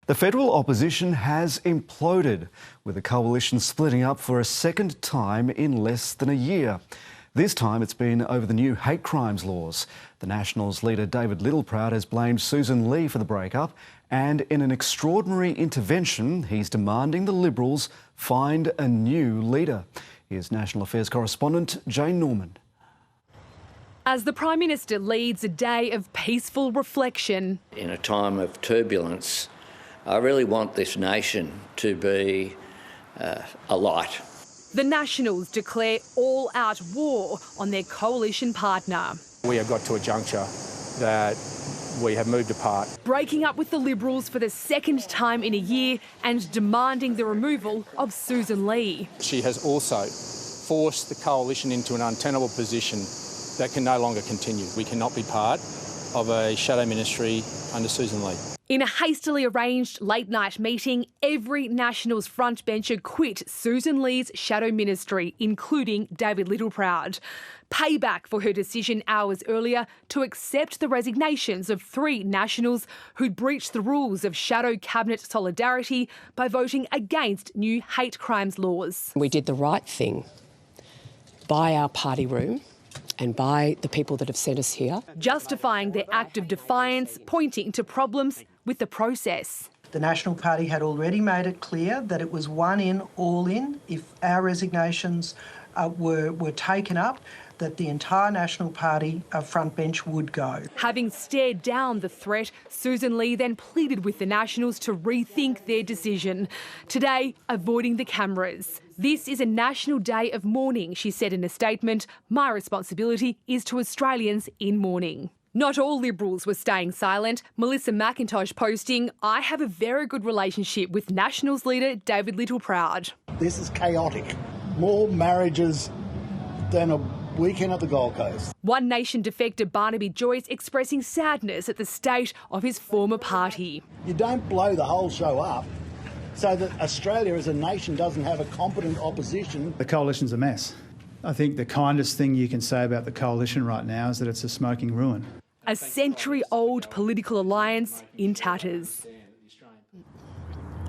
The federal opposition has imploded, with the coalition splitting up for a second time in less than a year. This time it's been over the new hate crimes laws. The Nationals leader David Littleproud has blamed Sussan Ley for the breakup, and in an extraordinary intervention, he's demanding the Liberals find a new leader. Here's National Affairs correspondent Jane Norman. As the Prime Minister leads a day of peaceful reflection. In a time of turbulence, I really want this nation to be alight. The Nationals declare all-out war on their coalition partner. We have got to a juncture that we have moved apart. Breaking up with the Liberals for the second time in a year and demanding the removal of Sussan Ley. She has also forced the coalition into an untenable position that can no longer continue. We cannot be part of a shadow ministry under Sussan Ley. In a hastily arranged late-night meeting, every Nationals frontbencher quit Sussan Ley's shadow ministry, including David Littleproud. Payback for her decision hours earlier to accept the resignations of 3 Nationals who'd breached the rules of shadow cabinet solidarity by voting against new hate crimes laws. We did the right thing by our party room and by the people that have sent us here. Justifying their act of defiance, pointing to problems with the process. The National Party had already made it clear that it was one in, all in. If our resignations were taken up, that the entire National Party frontbench would go. Having stared down the threat, Sussan Ley then pleaded with the Nationals to rethink their decision. Today, avoiding the cameras. This is a national day of mourning, she said in a statement. My responsibility is to Australians in mourning. Not all Liberals were staying silent. Melissa McIntosh posting, I have a very good relationship with Nationals leader David Littleproud. This is chaotic. More marriages than a weekend at the Gold Coast. One Nation defector Barnaby Joyce expressing sadness at the state of his former party. You don't blow the whole show up so that Australia as a nation doesn't have a competent opposition. The coalition's a mess. I think the kindest thing you can say about the coalition right now is that it's a smoking ruin. A century-old political alliance in tatters.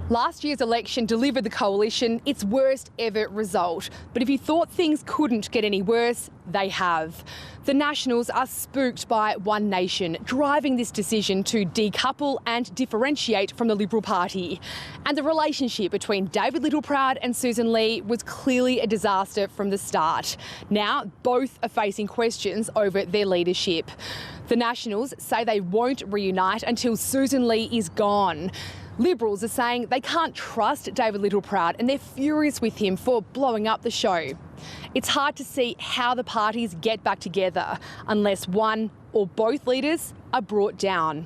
Last year's election delivered the coalition its worst ever result. But if you thought things couldn't get any worse, they have. The Nationals are spooked by One Nation, driving this decision to decouple and differentiate from the Liberal Party. And the relationship between David Littleproud and Sussan Ley was clearly a disaster from the start. Now, both are facing questions over their leadership. The Nationals say they won't reunite until Sussan Ley is gone. Liberals are saying they can't trust David Littleproud and they're furious with him for blowing up the show. It's hard to see how the parties get back together unless one or both leaders are brought down.